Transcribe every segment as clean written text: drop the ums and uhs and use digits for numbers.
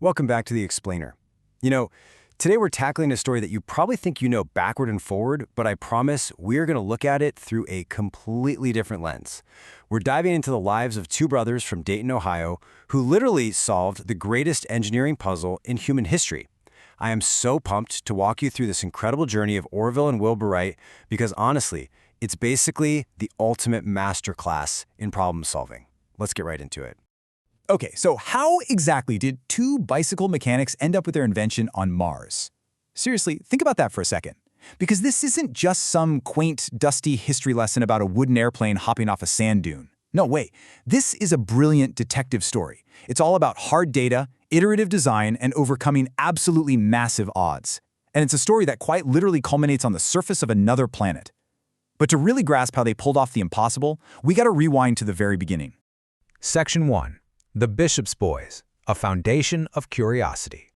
Welcome back to The Explainer. You know, today we're tackling a story that you probably think you know backward and forward, but I promise we're going to look at it through a completely different lens. We're diving into the lives of two brothers from Dayton, Ohio, who literally solved the greatest engineering puzzle in human history. I am so pumped to walk you through this incredible journey of Orville and Wilbur Wright because honestly, it's basically the ultimate masterclass in problem solving. Let's get right into it. Okay, so how exactly did two bicycle mechanics end up with their invention on Mars? Seriously, think about that for a second. Because this isn't just some quaint, dusty history lesson about a wooden airplane hopping off a sand dune. No, wait. This is a brilliant detective story. It's all about hard data, iterative design, and overcoming absolutely massive odds. And it's a story that quite literally culminates on the surface of another planet. But to really grasp how they pulled off the impossible, we gotta rewind to the very beginning. Section 1. The Bishop's Boys, a foundation of curiosity.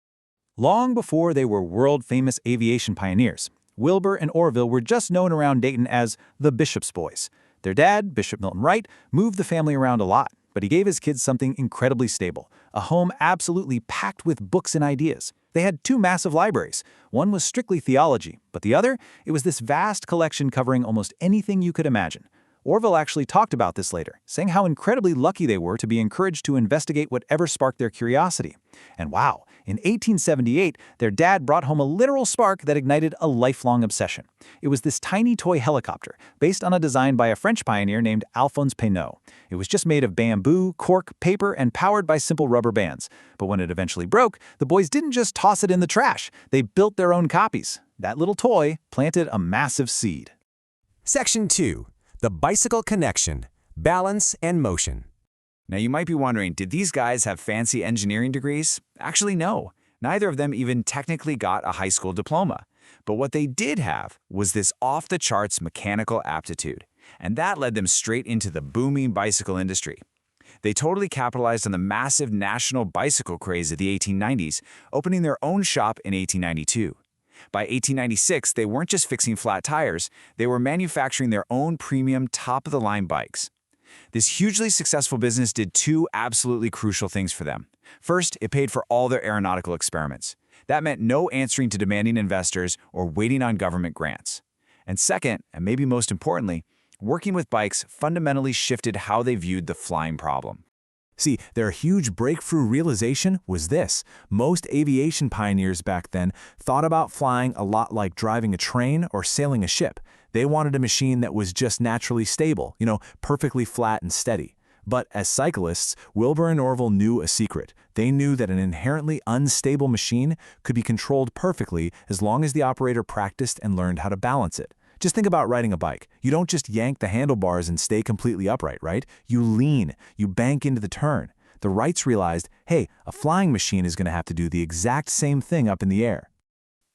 Long before they were world-famous aviation pioneers, Wilbur and Orville were just known around Dayton as the Bishop's Boys. Their dad, Bishop Milton Wright, moved the family around a lot, but he gave his kids something incredibly stable, a home absolutely packed with books and ideas. They had two massive libraries. One was strictly theology, but the other, it was this vast collection covering almost anything you could imagine. Orville actually talked about this later, saying how incredibly lucky they were to be encouraged to investigate whatever sparked their curiosity. And wow, in 1878, their dad brought home a literal spark that ignited a lifelong obsession. It was this tiny toy helicopter, based on a design by a French pioneer named Alphonse Pénaud. It was just made of bamboo, cork, paper, and powered by simple rubber bands. But when it eventually broke, the boys didn't just toss it in the trash. They built their own copies. That little toy planted a massive seed. Section 2. The Bicycle Connection, Balance and Motion. Now you might be wondering, did these guys have fancy engineering degrees? Actually, no. Neither of them even technically got a high school diploma. But what they did have was this off-the-charts mechanical aptitude. And that led them straight into the booming bicycle industry. They totally capitalized on the massive national bicycle craze of the 1890s, opening their own shop in 1892. By 1896, they weren't just fixing flat tires, they were manufacturing their own premium top-of-the-line bikes. This hugely successful business did two absolutely crucial things for them. First, it paid for all their aeronautical experiments. That meant no answering to demanding investors or waiting on government grants. And second, and maybe most importantly, working with bikes fundamentally shifted how they viewed the flying problem. See, their huge breakthrough realization was this. Most aviation pioneers back then thought about flying a lot like driving a train or sailing a ship. They wanted a machine that was just naturally stable, perfectly flat and steady. But as cyclists, Wilbur and Orville knew a secret. They knew that an inherently unstable machine could be controlled perfectly as long as the operator practiced and learned how to balance it. Just think about riding a bike. You don't just yank the handlebars and stay completely upright, right? You lean, you bank into the turn. The Wrights realized, hey, a flying machine is going to have to do the exact same thing up in the air.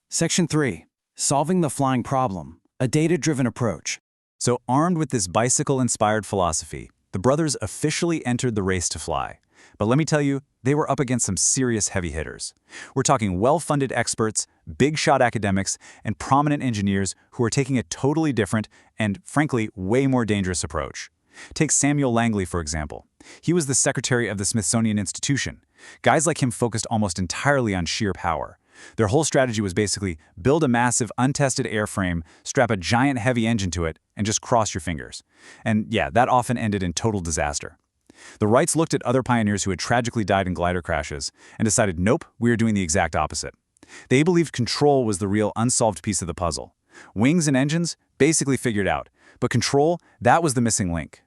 Section 3. Solving the flying problem, a data-driven approach. So armed with this bicycle-inspired philosophy, the brothers officially entered the race to fly. But let me tell you, they were up against some serious heavy hitters. We're talking well-funded experts, big-shot academics, and prominent engineers who are taking a totally different and, frankly, way more dangerous approach. Take Samuel Langley, for example. He was the secretary of the Smithsonian Institution. Guys like him focused almost entirely on sheer power. Their whole strategy was basically build a massive, untested airframe, strap a giant heavy engine to it, and just cross your fingers. And yeah, that often ended in total disaster. The Wrights looked at other pioneers who had tragically died in glider crashes and decided, nope, we are doing the exact opposite. They believed control was the real unsolved piece of the puzzle. Wings and engines, basically figured out, but control, that was the missing link.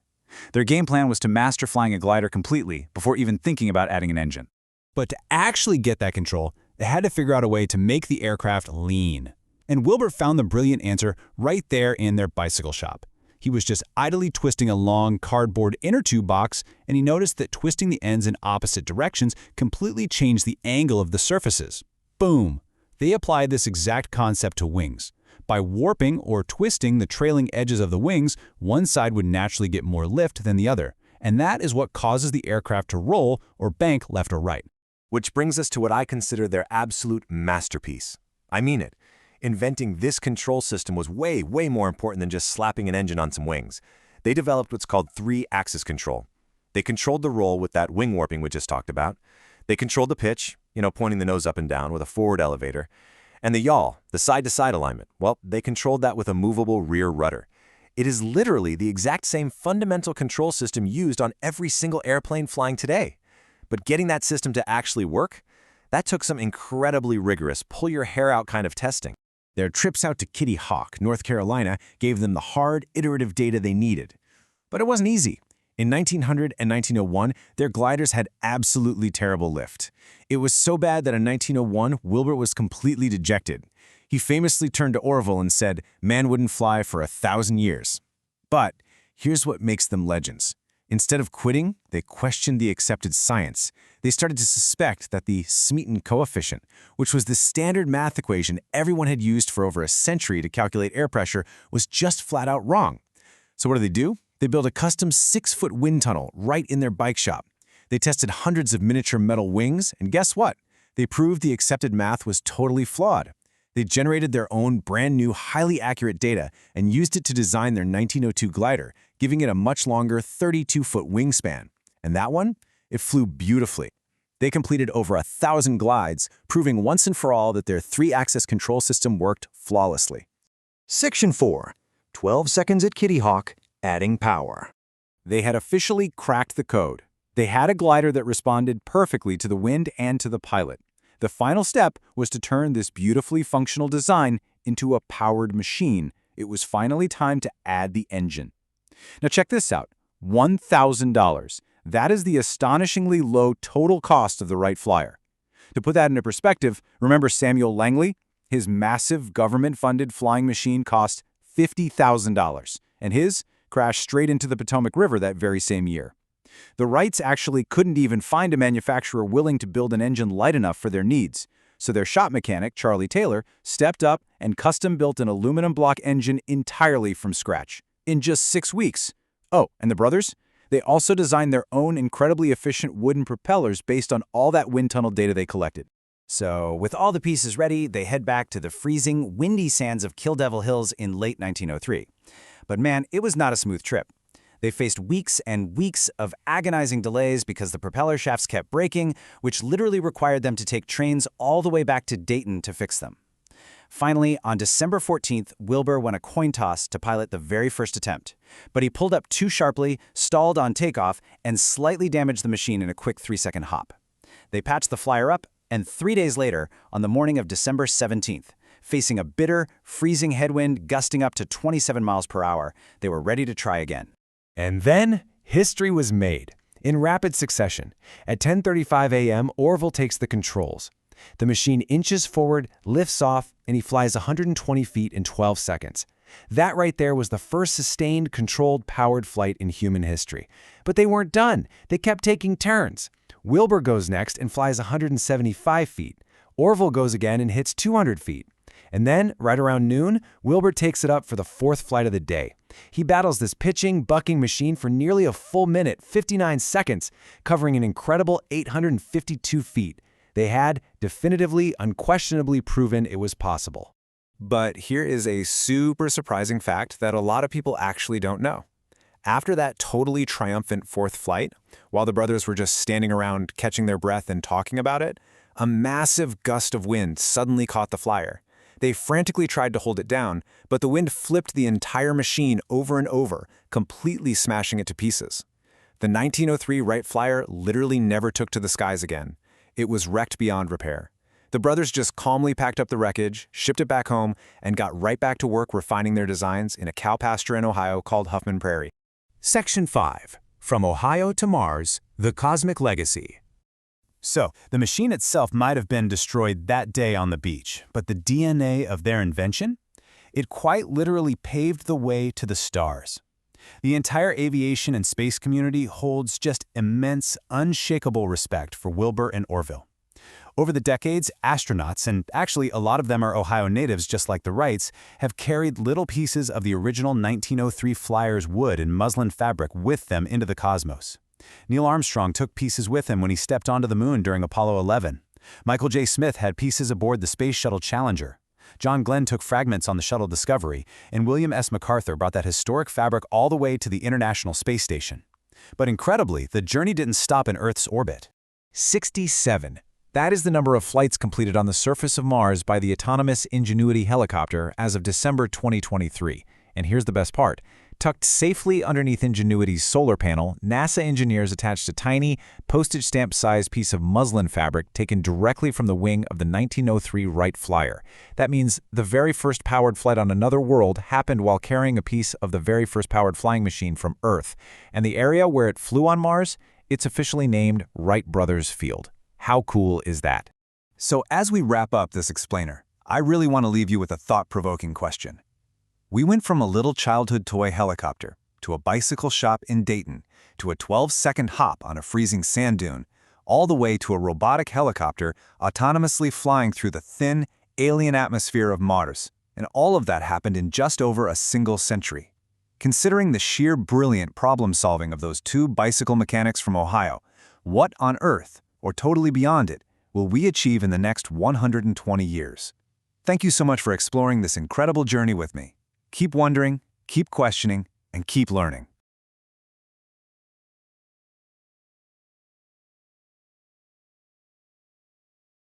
Their game plan was to master flying a glider completely before even thinking about adding an engine. But to actually get that control, they had to figure out a way to make the aircraft lean. And Wilbur found the brilliant answer right there in their bicycle shop. He was just idly twisting a long cardboard inner tube box, and he noticed that twisting the ends in opposite directions completely changed the angle of the surfaces. Boom! They applied this exact concept to wings. By warping or twisting the trailing edges of the wings, one side would naturally get more lift than the other, and that is what causes the aircraft to roll or bank left or right. Which brings us to what I consider their absolute masterpiece. I mean it. Inventing this control system was way more important than just slapping an engine on some wings. They developed what's called three-axis control. They controlled the roll with that wing warping we just talked about. They controlled the pitch, pointing the nose up and down with a forward elevator. And the yaw, the side-to-side alignment, well, they controlled that with a movable rear rudder. It is literally the exact same fundamental control system used on every single airplane flying today. But getting that system to actually work, that took some incredibly rigorous, pull-your-hair-out kind of testing. Their trips out to Kitty Hawk, North Carolina, gave them the hard, iterative data they needed. But it wasn't easy. In 1900 and 1901, their gliders had absolutely terrible lift. It was so bad that in 1901, Wilbur was completely dejected. He famously turned to Orville and said, "Man wouldn't fly for 1,000 years." But here's what makes them legends. Instead of quitting, they questioned the accepted science. They started to suspect that the Smeaton coefficient, which was the standard math equation everyone had used for over a century to calculate air pressure, was just flat out wrong. So what do? They built a custom 6-foot wind tunnel right in their bike shop. They tested hundreds of miniature metal wings, and guess what? They proved the accepted math was totally flawed. They generated their own brand new, highly accurate data and used it to design their 1902 glider, giving it a much longer 32-foot wingspan. And that one? It flew beautifully. They completed over 1,000 glides, proving once and for all that their 3-axis control system worked flawlessly. Section 4. 12 seconds at Kitty Hawk, adding power. They had officially cracked the code. They had a glider that responded perfectly to the wind and to the pilot. The final step was to turn this beautifully functional design into a powered machine. It was finally time to add the engine. Now check this out, $1,000. That is the astonishingly low total cost of the Wright Flyer. To put that into perspective, remember Samuel Langley? His massive government-funded flying machine cost $50,000, and his crashed straight into the Potomac River that very same year. The Wrights actually couldn't even find a manufacturer willing to build an engine light enough for their needs, so their shop mechanic, Charlie Taylor, stepped up and custom-built an aluminum block engine entirely from scratch, in just 6 weeks. Oh, and the brothers? They also designed their own incredibly efficient wooden propellers based on all that wind tunnel data they collected. So, with all the pieces ready, they head back to the freezing, windy sands of Kill Devil Hills in late 1903. But man, it was not a smooth trip. They faced weeks and weeks of agonizing delays because the propeller shafts kept breaking, which literally required them to take trains all the way back to Dayton to fix them. Finally, on December 14th, Wilbur won a coin toss to pilot the very first attempt. But he pulled up too sharply, stalled on takeoff, and slightly damaged the machine in a quick 3-second hop. They patched the Flyer up, and 3 days later, on the morning of December 17th, facing a bitter, freezing headwind gusting up to 27 miles per hour, they were ready to try again. And then, history was made. In rapid succession, at 10:35 a.m., Orville takes the controls. The machine inches forward, lifts off, and he flies 120 feet in 12 seconds. That right there was the first sustained, controlled, powered flight in human history. But they weren't done. They kept taking turns. Wilbur goes next and flies 175 feet. Orville goes again and hits 200 feet. And then, right around noon, Wilbur takes it up for the 4th flight of the day. He battles this pitching, bucking machine for nearly a full minute, 59 seconds, covering an incredible 852 feet. They had definitively, unquestionably proven it was possible. But here is a super surprising fact that a lot of people actually don't know. After that totally triumphant 4th flight, while the brothers were just standing around catching their breath and talking about it, a massive gust of wind suddenly caught the Flyer. They frantically tried to hold it down, but the wind flipped the entire machine over and over, completely smashing it to pieces. The 1903 Wright Flyer literally never took to the skies again. It was wrecked beyond repair. The brothers just calmly packed up the wreckage, shipped it back home, and got right back to work refining their designs in a cow pasture in Ohio called Huffman Prairie. Section 5. From Ohio to Mars, the Cosmic Legacy. So, the machine itself might have been destroyed that day on the beach, but the DNA of their invention? It quite literally paved the way to the stars. The entire aviation and space community holds just immense, unshakable respect for Wilbur and Orville. Over the decades, astronauts, and actually a lot of them are Ohio natives just like the Wrights, have carried little pieces of the original 1903 Flyer's wood and muslin fabric with them into the cosmos. Neil Armstrong took pieces with him when he stepped onto the moon during Apollo 11. Michael J. Smith had pieces aboard the Space Shuttle Challenger. John Glenn took fragments on the Shuttle Discovery, and William S. MacArthur brought that historic fabric all the way to the International Space Station. But incredibly, the journey didn't stop in Earth's orbit. 67. That is the number of flights completed on the surface of Mars by the autonomous Ingenuity helicopter as of December 2023. And here's the best part. Tucked safely underneath Ingenuity's solar panel, NASA engineers attached a tiny, postage stamp-sized piece of muslin fabric taken directly from the wing of the 1903 Wright Flyer. That means the very first powered flight on another world happened while carrying a piece of the very first powered flying machine from Earth. And the area where it flew on Mars, it's officially named Wright Brothers Field. How cool is that? So as we wrap up this explainer, I really want to leave you with a thought-provoking question. We went from a little childhood toy helicopter, to a bicycle shop in Dayton, to a 12-second hop on a freezing sand dune, all the way to a robotic helicopter autonomously flying through the thin, alien atmosphere of Mars. And all of that happened in just over a single century. Considering the sheer brilliant problem-solving of those two bicycle mechanics from Ohio, what on Earth, or totally beyond it, will we achieve in the next 120 years? Thank you so much for exploring this incredible journey with me. Keep wondering, keep questioning, and keep learning.